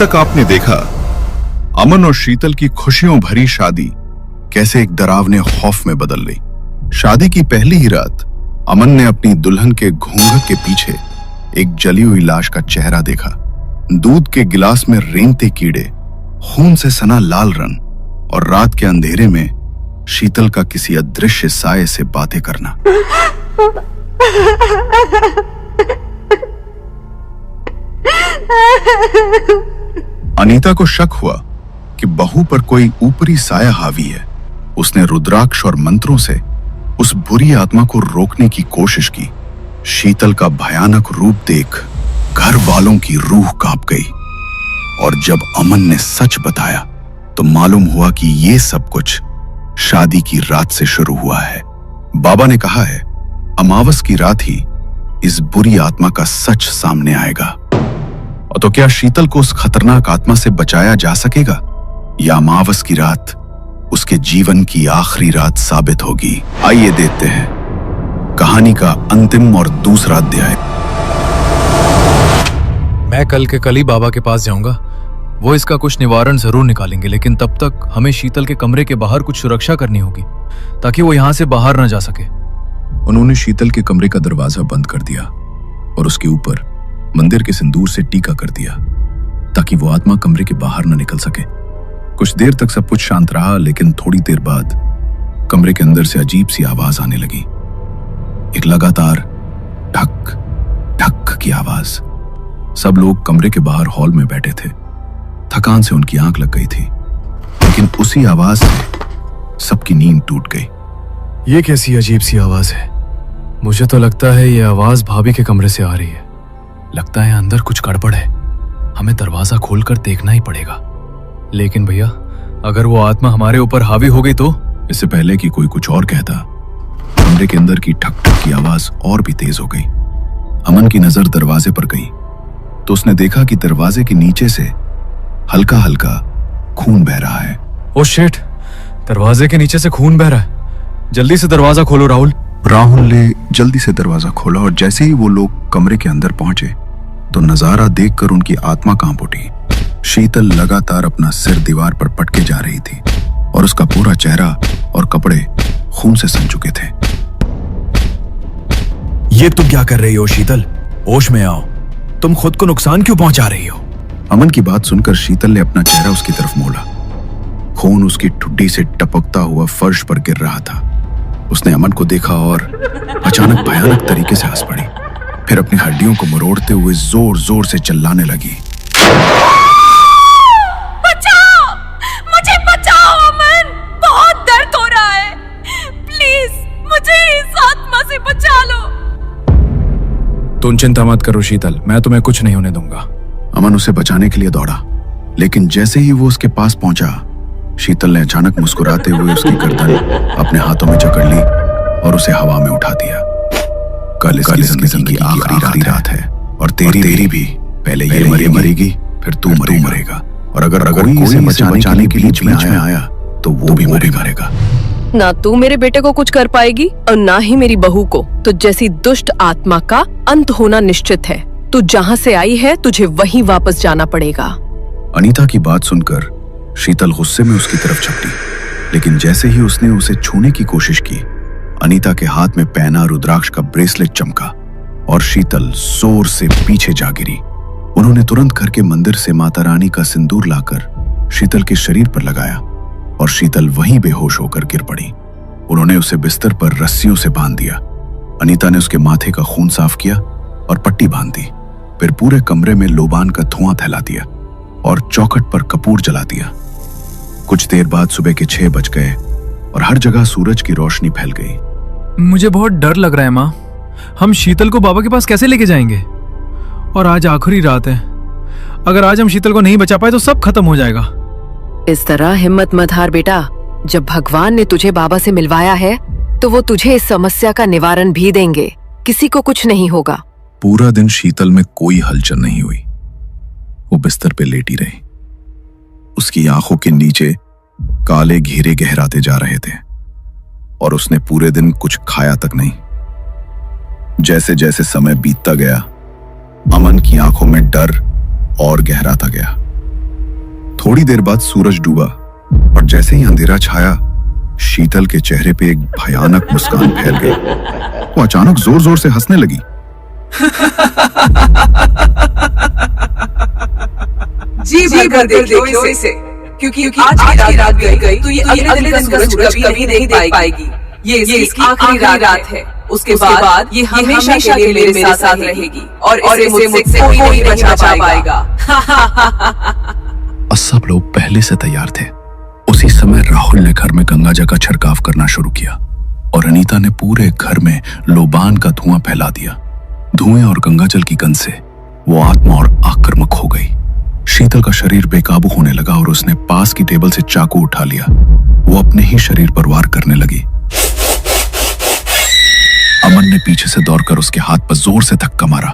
तक आपने देखा अमन और शीतल की खुशियों भरी शादी कैसे एक डरावने खौफ में बदल गई। शादी की पहली ही रात अमन ने अपनी दुल्हन के घूंघट के पीछे एक जली हुई लाश का चेहरा देखा। दूध के गिलास में रेंगते कीड़े, खून से सना लाल रंग और रात के अंधेरे में शीतल का किसी अदृश्य साये से बातें करना। अनीता को शक हुआ कि बहू पर कोई ऊपरी साया हावी है। उसने रुद्राक्ष और मंत्रों से उस बुरी आत्मा को रोकने की कोशिश की। शीतल का भयानक रूप देख घर वालों की रूह कांप गई और जब अमन ने सच बताया तो मालूम हुआ कि ये सब कुछ शादी की रात से शुरू हुआ है। बाबा ने कहा है अमावस की रात ही इस बुरी आत्मा का सच सामने आएगा। और तो क्या शीतल को उस खतरनाक आत्मा से बचाया जा सकेगा या अमावस की रात उसके जीवन की आखिरी रात साबित होगी? आइए देखते हैं कहानी का अंतिम और दूसरा अध्याय। मैं कल के कल ही बाबा के पास जाऊंगा। वो इसका कुछ निवारण जरूर निकालेंगे, लेकिन तब तक हमें शीतल के कमरे के बाहर कुछ सुरक्षा करनी होगी ताकि वो यहां से बाहर न जा सके। उन्होंने शीतल के कमरे का दरवाजा बंद कर दिया और उसके ऊपर मंदिर के सिंदूर से टीका कर दिया ताकि वो आत्मा कमरे के बाहर न निकल सके। कुछ देर तक सब कुछ शांत रहा, लेकिन थोड़ी देर बाद कमरे के अंदर से अजीब सी आवाज आने लगी। एक लगातार ठक ठक की आवाज। सब लोग कमरे के बाहर हॉल में बैठे थे। थकान से उनकी आंख लग गई थी, लेकिन उसी आवाज से सबकी नींद टूट गई। ये कैसी अजीब सी आवाज है? मुझे तो लगता है ये आवाज भाभी के कमरे से आ रही है। लगता है अंदर कुछ गड़बड़ है। हमें दरवाजा खोलकर देखना ही पड़ेगा। लेकिन भैया, अगर वो आत्मा हमारे ऊपर हावी हो गई तो? इससे पहले कि कोई कुछ और कहता, कमरे के अंदर की ठक ठक की आवाज और भी तेज हो गई। अमन की नजर दरवाजे पर गई तो उसने देखा कि दरवाजे के नीचे से हल्का हल्का खून बह रहा है। ओ शिट, दरवाजे के नीचे से खून बह रहा है। जल्दी से दरवाजा खोलो राहुल। राहुल ने जल्दी से दरवाजा खोला और जैसे ही वो लोग कमरे के अंदर पहुंचे तो नजारा देखकर उनकी आत्मा कांप उठी। शीतल लगातार अपना सिर दीवार पर पटके जा रही थी और उसका पूरा चेहरा और कपड़े खून से सन चुके थे। ये तुम क्या कर रही हो शीतल? होश में आओ। तुम खुद को नुकसान क्यों पहुंचा रही हो? अमन की बात सुनकर शीतल ने अपना चेहरा उसकी तरफ मोड़ा। खून उसकी ठुड्डी से टपकता हुआ फर्श पर गिर रहा था। उसने अमन को देखा और अचानक भयानक तरीके से हंस पड़ी। फिर अपनी हड्डियों को मरोड़ते हुए जोर जोर से चिल्लाने लगी। बचाओ! मुझे बचाओ अमन! बहुत दर्द हो रहा है। प्लीज मुझे इस आत्मा से बचा लो। तुम चिंता मत करो शीतल, मैं तुम्हें कुछ नहीं होने दूंगा। अमन उसे बचाने के लिए दौड़ा, लेकिन जैसे ही वो उसके पास पहुंचा, शीतल ने अचानक मुस्कुराते हुए उसकी गर्दन अपने हाथों में जकड़ ली और उसे हवा में उठा दिया। कल इसकी जिंदगी की आखिरी रात है और तेरी भी। पहले ये मरेगी, फिर तू मरेगा। और अगर कोई इसे बचाने के बीच में आया तो वो भी मरेगा। ना तू मेरे बेटे को कुछ कर पाएगी और ना ही मेरी बहू को। तो जैसी दुष्ट आत्मा का अंत होना निश्चित है। तू जहाँ से आई है तुझे वहीं वापस जाना पड़ेगा। अनीता की बात सुनकर शीतल गुस्से में उसकी तरफ झपटी, लेकिन जैसे ही उसने उसे छूने की कोशिश की, अनीता के हाथ में पहना रुद्राक्ष का ब्रेसलेट चमका और शीतल जोर से पीछे जा गिरी। उन्होंने तुरंत घर के मंदिर से माता रानी का सिंदूर लाकर शीतल के शरीर पर लगाया और शीतल वहीं बेहोश होकर गिर पड़ी। उन्होंने उसे बिस्तर पर रस्सियों से बांध दिया। अनीता ने उसके माथे का खून साफ किया और पट्टी बांध दी। फिर पूरे कमरे में लोबान का धुआं फैला दिया और चौखट पर कपूर जला दिया। कुछ देर बाद सुबह के 6 बज गए और हर जगह सूरज की रोशनी फैल गई। मुझे बहुत डर लग रहा है माँ। हम शीतल को बाबा के पास कैसे लेके जाएंगे? और आज आखिरी रात है। अगर आज हम शीतल को नहीं बचा पाए तो सब खत्म हो जाएगा। इस तरह हिम्मत मत हार बेटा। जब भगवान ने तुझे बाबा से मिलवाया है तो वो तुझे इस समस्या का निवारण भी देंगे। किसी को कुछ नहीं होगा। पूरा दिन शीतल में कोई हलचल नहीं हुई। वो बिस्तर पे लेटी रही। उसकी आंखों के नीचे काले घेरे गहराते जा रहे थे और उसने पूरे दिन कुछ खाया तक नहीं। जैसे जैसे समय बीतता गया, अमन की आंखों में डर और गहराता गया। थोड़ी देर बाद सूरज डूबा और जैसे ही अंधेरा छाया, शीतल के चेहरे पे एक भयानक मुस्कान फैल गई। वो अचानक जोर जोर से हंसने लगी। जी भर देखो इसे, क्योंकि आज की रात गई तो ये अगले दिन का सूरज कभी नहीं देख पाएगी। ये इसकी आखिरी रात है। उसके बाद ये हमेशा के लिए मेरे साथ रहेगी और इसे मुझसे कोई नहीं बचा पाएगा। और सब लोग पहले से तैयार थे। उसी समय राहुल ने घर में गंगा जल का छिड़काव करना शुरू किया और अनीता ने पूरे घर में लोबान का धुआं फैला दिया। धुएं और गंगा जल की गंध से वो आत्मा और आक्रामक हो गई। शीतल का शरीर बेकाबू होने लगा और उसने पास की टेबल से चाकू उठा लिया। वो अपने ही शरीर पर वार करने लगी। अमन ने पीछे से दौड़कर उसके हाथ पर जोर से धक्का मारा।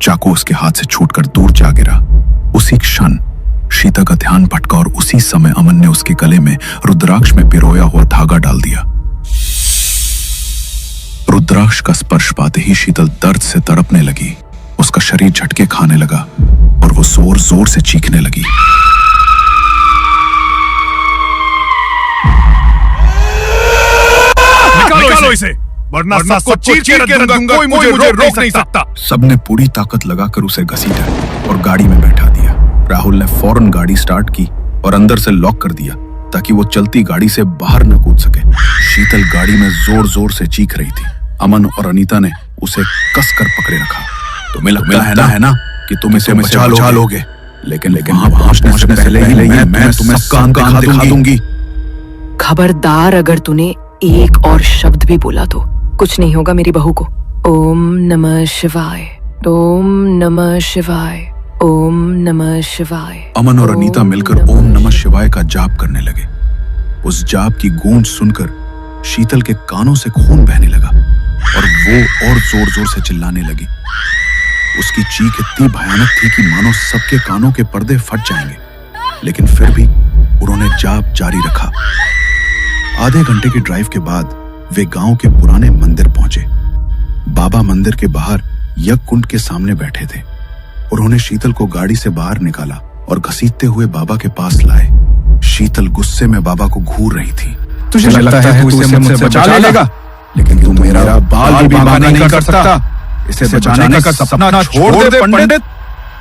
चाकू उसके हाथ से छूटकर दूर जा गिरा। उसी क्षण शीतल का ध्यान भटका और उसी समय अमन ने उसके गले में रुद्राक्ष में पिरोया हुआ धागा डाल दिया। रुद्राक्ष का स्पर्श पाते ही शीतल दर्द से तड़पने लगी। उसका शरीर झटके खाने लगा और वो जोर जोर से चीखने लगी। निकालो इसे, वरना सबको चीर के रख दूंगा, कोई मुझे रोक नहीं सकता। सबने पूरी ताकत लगाकर उसे घसीटा और गाड़ी में बैठा दिया। राहुल ने फौरन गाड़ी स्टार्ट की और अंदर से लॉक कर दिया ताकि वो चलती गाड़ी से बाहर न कूद सके। शीतल गाड़ी में जोर जोर से चीख रही थी। अमन और अनीता ने उसे कसकर पकड़े रखा। तुम्हें लगता है ना कि तुम इसे बचा लोगे, लेकिन वहां पहुंचने से पहले ही मैं तुम्हें सबका अंत दिखा दूंगी। खबरदार, अगर तूने एक और शब्द भी बोला तो कुछ नहीं होगा मेरी बहू को। ओम नमः शिवाय, ओम नमः शिवाय, ओम नमः शिवाय। अमन और अनीता मिलकर ओम नमः शिवाय का जाप करने लगे। उस जाप की गूंज सुनकर शीतल के कानों से खून बहने लगा और वो और जोर जोर से चिल्लाने लगी। उसकी चीख इतनी भयानक थी कि मानो सबके कानों के पर्दे फट जाएंगे, लेकिन फिर भी उन्होंने जाप जारी रखा। आधे घंटे की ड्राइव के बाद वे गांव के पुराने मंदिर पहुंचे। बाबा मंदिर के बाहर यज्ञ कुंड के सामने बैठे थे। उन्होंने शीतल को गाड़ी से बाहर निकाला और घसीटते हुए बाबा के पास लाए। शीतल गुस्से में बाबा को घूर रही थी। तुझे लगता है तू इसे मुझसे बचा लेगा, लेकिन तू मेरा बाल भी बांका नहीं कर सकता। इसे बचाने का सपना छोड़ दे पंडित,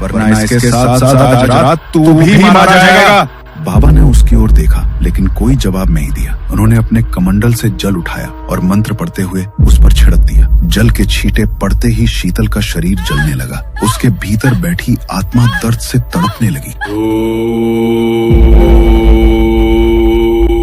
वरना इसके साथ साथ आज रात तू भी मारा जाएगा। बाबा ने उसकी ओर देखा, लेकिन कोई जवाब नहीं दिया। उन्होंने अपने कमंडल से जल उठाया और मंत्र पढ़ते हुए उस पर छिड़क दिया। जल के छींटे पड़ते ही शीतल का शरीर जलने लगा। उसके भीतर बैठी आत्मा दर्द से तड़पने लगी।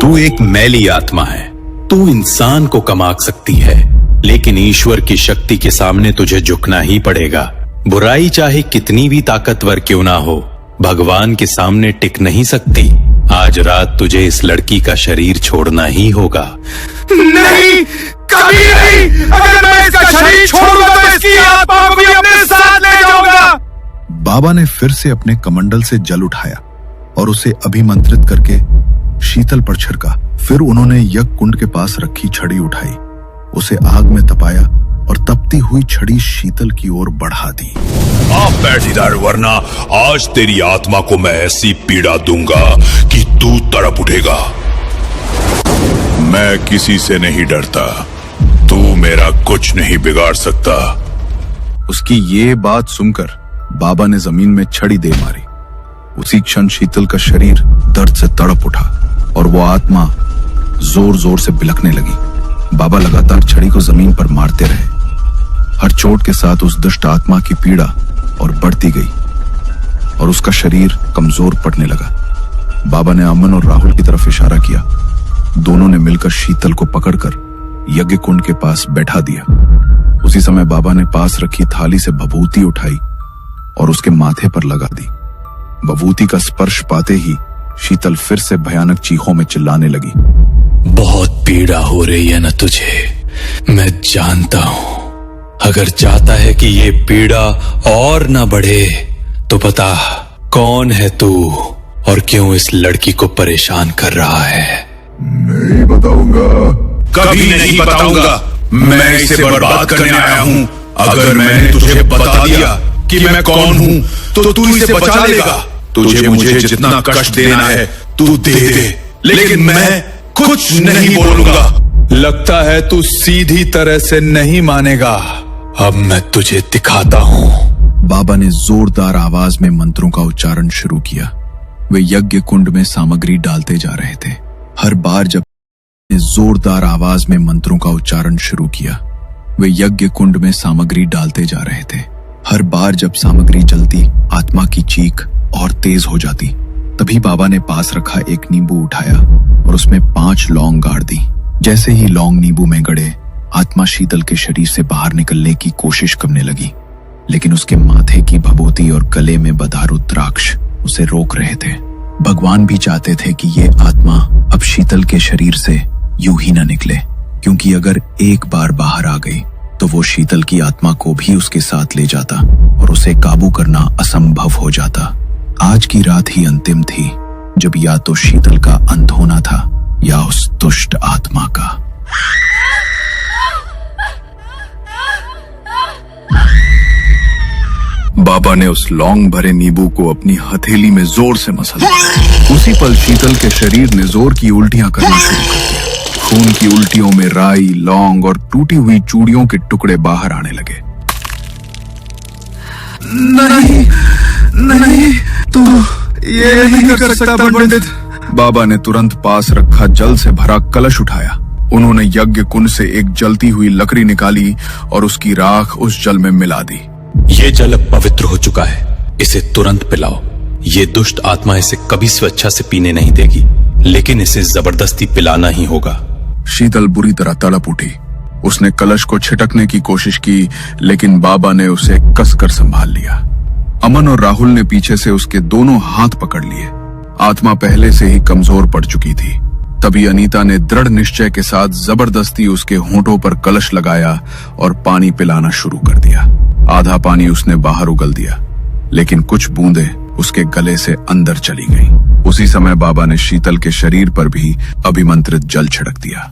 तू एक मैली आत्मा है। तू इंसान को कमा सकती है, लेकिन ईश्वर की शक्ति के सामने तुझे झुकना ही पड़ेगा। बुराई चाहे कितनी भी ताकतवर क्यों ना हो, भगवान के सामने टिक नहीं सकती। आज रात तुझे इस लड़की का शरीर छोड़ना ही होगा। नहीं, कभी नहीं। अगर मैं इसका शरीर छोड़ूंगा तो इसकी आत्मा को भी अपने साथ ले जाऊंगा। बाबा ने फिर से अपने कमंडल से जल उठाया और उसे अभिमंत्रित करके शीतल पर छिड़का। फिर उन्होंने यज्ञ कुंड के पास रखी छड़ी उठाई, उसे आग में तपाया और तपती हुई छड़ी शीतल की ओर बढ़ा दी। आप बैठ इधर, वरना आज तेरी आत्मा को मैं ऐसी पीड़ा दूंगा कि तू तड़प उठेगा। मैं किसी से नहीं डरता, तू मेरा कुछ नहीं बिगाड़ सकता। उसकी ये बात सुनकर बाबा ने जमीन में छड़ी दे मारी। उसी क्षण शीतल का शरीर दर्द से तड़प उठा और वो आत्मा जोर जोर से बिलखने लगी। बाबा लगातार छड़ी को जमीन पर मारते रहे। हर चोट के साथ उस दुष्ट आत्मा की पीड़ा और बढ़ती गई और उसका शरीर कमजोर पड़ने लगा। बाबा ने अमन और राहुल की तरफ इशारा किया। दोनों ने मिलकर शीतल को पकड़कर यज्ञ कुंड के पास बैठा दिया। उसी समय बाबा ने पास रखी थाली से भभूति उठाई और उसके माथे पर लगा दी। भभूति का स्पर्श पाते ही शीतल फिर से भयानक चीखों में चिल्लाने लगी। बहुत पीड़ा हो रही है ना तुझे, मैं जानता हूं। अगर चाहता है कि ये पीड़ा और ना बढ़े तो बता, कौन है तू और क्यों इस लड़की को परेशान कर रहा है? नहीं बताऊंगा, कभी नहीं बताऊंगा। मैं इसे बर्बाद करने आया हूँ। अगर मैंने तुझे बता दिया कि मैं कौन हूँ तो तू इसे बचा लेगा। तुझे मुझे जितना कष्ट देना है तू दे दे, लेकिन मैं कुछ नहीं बोलूंगा। लगता है तू सीधी तरह से नहीं मानेगा। अब मैं तुझे दिखाता हूं। बाबा ने जोरदार आवाज में मंत्रों का उच्चारण शुरू किया। वे यज्ञ कुंड में सामग्री डालते जा रहे थे। हर बार जब जोरदार आवाज में मंत्रों का उच्चारण शुरू किया, वे यज्ञ कुंड में सामग्री डालते जा रहे थे। हर बार जब सामग्री जलती, आत्मा की चीख और तेज हो जाती। तभी बाबा ने पास रखा एक नींबू उठाया और उसमें 5 लौंग गाड़ दी। जैसे ही लौंग नींबू में गड़े, आत्मा शीतल के शरीर से बाहर निकलने की कोशिश करने लगी, लेकिन उसके माथे की भभूति और गले में बधा रुद्राक्ष उसे रोक रहे थे। भगवान भी चाहते थे कि ये आत्मा अब शीतल के शरीर से यूं ही न निकले, क्योंकि अगर एक बार बाहर आ गई तो वो शीतल की आत्मा को भी उसके साथ ले जाता और उसे काबू करना असंभव हो जाता। आज की रात ही अंतिम थी, जब या तो शीतल का अंत होना था या उस दुष्ट आत्मा का। बाबा ने उस लौंग भरे नींबू को अपनी हथेली में जोर से मसला। उसी पल शीतल के शरीर ने जोर की उल्टियां करना शुरू कर दिया। खून की उल्टियों में राई, लौंग और टूटी हुई चूड़ियों के टुकड़े बाहर आने लगे। नहीं नहीं, तू ये नहीं कर सकता पंडित। बाबा ने तुरंत पास रखा जल से भरा कलश उठाया। उन्होंने यज्ञ कुंड से एक जलती हुई लकड़ी निकाली और उसकी राख उस जल में मिला दी। ये जल अब पवित्र हो चुका है, इसे तुरंत पिलाओ। ये दुष्ट आत्मा इसे कभी स्वेच्छा से पीने नहीं देगी, लेकिन इसे जबरदस्ती पिलाना ही होगा। शीतल बुरी तरह तड़प उठी। उसने कलश को छिटकने की कोशिश की, लेकिन बाबा ने उसे कसकर संभाल लिया। अमन और राहुल ने पीछे से उसके दोनों हाथ पकड़ लिए। आत्मा पहले से ही कमजोर पड़ चुकी थी। तभी अनीता ने दृढ़ निश्चय के साथ जबरदस्ती उसके होंठों पर कलश लगाया और पानी पिलाना शुरू कर दिया। आधा पानी उसने बाहर उगल दिया, लेकिन कुछ बूंदें उसके गले से अंदर चली गईं। उसी समय बाबा ने शीतल के शरीर पर भी अभिमंत्रित जल छिड़क दिया।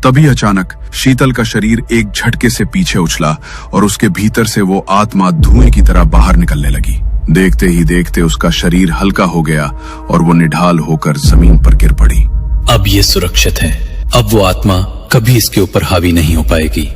तभी अचानक शीतल का शरीर एक झटके से पीछे उछला और उसके भीतर से वो आत्मा धुएं की तरह बाहर निकलने लगी। देखते ही देखते उसका शरीर हल्का हो गया और वो निढाल होकर जमीन पर गिर पड़ी। अब ये सुरक्षित है। अब वो आत्मा कभी इसके ऊपर हावी नहीं हो पाएगी।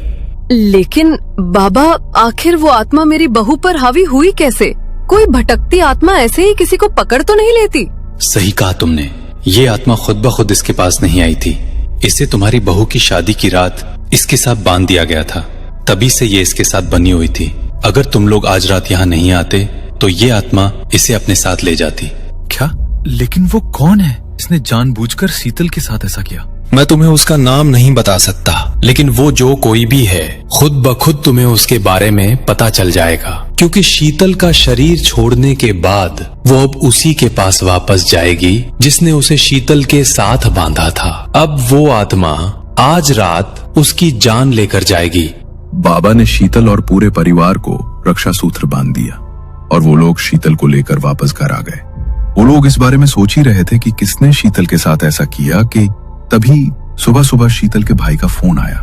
लेकिन बाबा, आखिर वो आत्मा मेरी बहू पर हावी हुई कैसे? कोई भटकती आत्मा ऐसे ही किसी को पकड़ तो नहीं लेती? सही कहा तुमने। ये आत्मा खुद ब खुद इसके पास नहीं आई थी। इसे तुम्हारी बहू की शादी की रात इसके साथ बांध दिया गया था, तभी से ये इसके साथ बनी हुई थी। अगर तुम लोग आज रात यहाँ नहीं आते तो ये आत्मा इसे अपने साथ ले जाती। क्या? लेकिन वो कौन है? इसने जानबूझकर शीतल के साथ ऐसा किया? मैं तुम्हें उसका नाम नहीं बता सकता, लेकिन वो जो कोई भी है, खुद ब खुद तुम्हें उसके बारे में पता चल जाएगा, क्योंकि शीतल का शरीर छोड़ने के बाद वो अब उसी के पास वापस जाएगी जिसने उसे शीतल के साथ बांधा था। अब वो आत्मा आज रात उसकी जान लेकर जाएगी। बाबा ने शीतल और पूरे परिवार को रक्षा सूत्र बांध दिया और वो लोग शीतल को लेकर वापस घर आ गए। वो लोग इस बारे में सोच ही रहे थे कि किसने शीतल के साथ ऐसा किया कि तभी सुबह सुबह शीतल के भाई का फोन आया।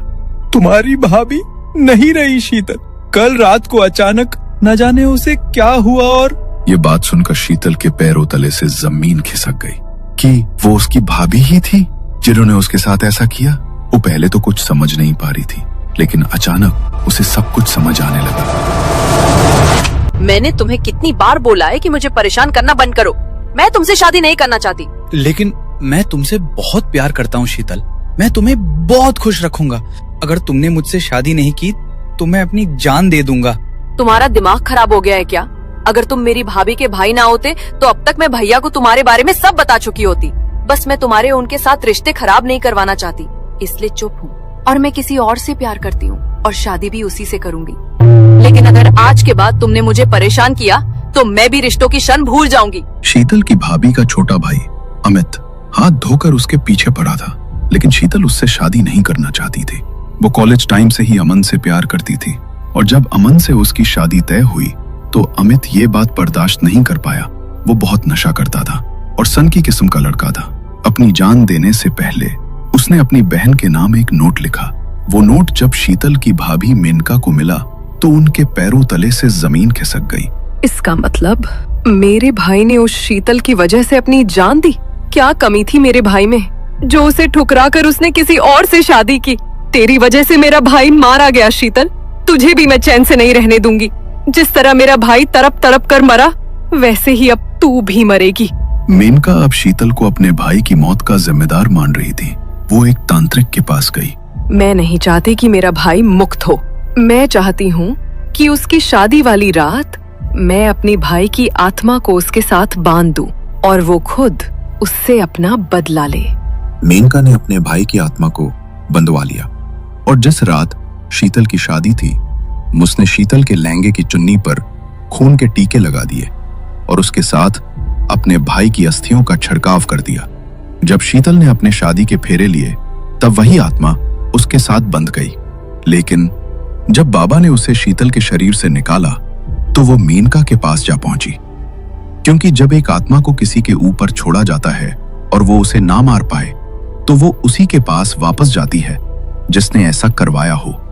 तुम्हारी भाभी नहीं रही शीतल। कल रात को अचानक न जाने उसे क्या हुआ। और ये बात सुनकर शीतल के पैरों तले से जमीन खिसक गई कि वो उसकी भाभी ही थी जिन्होंने उसके साथ ऐसा किया। वो पहले तो कुछ समझ नहीं पा रही थी, लेकिन अचानक उसे सब कुछ समझ आने लगा। मैंने तुम्हें कितनी बार बोला है कि मुझे परेशान करना बंद करो। मैं तुमसे शादी नहीं करना चाहती। लेकिन मैं तुमसे बहुत प्यार करता हूँ शीतल। मैं तुम्हें बहुत खुश रखूंगा। अगर तुमने मुझसे शादी नहीं की तो मैं अपनी जान दे दूंगा। तुम्हारा दिमाग खराब हो गया है क्या? अगर तुम मेरी भाभी के भाई ना होते तो अब तक मैं भैया को तुम्हारे बारे में सब बता चुकी होती। बस मैं तुम्हारे उनके साथ रिश्ते खराब नहीं करवाना चाहती, इसलिए चुप हूँ। और मैं किसी और से प्यार करती हूँ और शादी भी उसी से करूंगी। लेकिन अगर आज के बाद तुमने मुझे परेशान किया तो मैं भी रिश्तों की शन भूल जाऊंगी। शीतल की भाभी का छोटा भाई अमित हाथ धोकर उसके पीछे पड़ा था, लेकिन शीतल उससे शादी नहीं करना चाहती थी। वो कॉलेज टाइम से ही अमन से प्यार करती थी और जब अमन से उसकी शादी तय हुई तो अमित ये बात बर्दाश्त नहीं कर पाया। वो बहुत नशा करता था और सन की किस्म का लड़का था। अपनी जान देने से पहले उसने अपनी बहन के नाम एक नोट लिखा। वो नोट जब शीतल की भाभी मेनका को मिला तो उनके पैरों तले से जमीन खिसक गई। इसका मतलब मेरे भाई ने उस शीतल की वजह से अपनी जान दी? क्या कमी थी मेरे भाई में जो उसे ठुकरा कर उसने किसी और से शादी की? तेरी वजह से मेरा भाई मारा गया शीतल। तुझे भी मैं चैन से नहीं रहने दूंगी। जिस तरह मेरा भाई तड़प तड़प कर मरा, वैसे ही अब तू भी मरेगी। मेनका अब शीतल को अपने भाई की मौत का जिम्मेदार मान रही थी। वो एक तांत्रिक के पास गई। मैं नहीं चाहती कि मेरा भाई मुक्त हो। मैं चाहती हूँ कि उसकी शादी वाली रात मैं अपनी भाई की आत्मा को उसके साथ बांध दूं और वो खुद उससे अपना बदला ले। मेनका ने अपने भाई की आत्मा को बंधवा लिया और जिस रात शीतल की शादी थी, उसने शीतल के लहंगे की चुन्नी पर खून के टीके लगा दिए और उसके साथ अपने भाई की अस्थियों का छिड़काव कर दिया। जब शीतल ने अपने शादी के फेरे लिए, तब वही आत्मा उसके साथ बंध गई। लेकिन जब बाबा ने उसे शीतल के शरीर से निकाला, तो वो मेनका के पास जा पहुंची, क्योंकि जब एक आत्मा को किसी के ऊपर छोड़ा जाता है और वो उसे ना मार पाए, तो वो उसी के पास वापस जाती है जिसने ऐसा करवाया हो।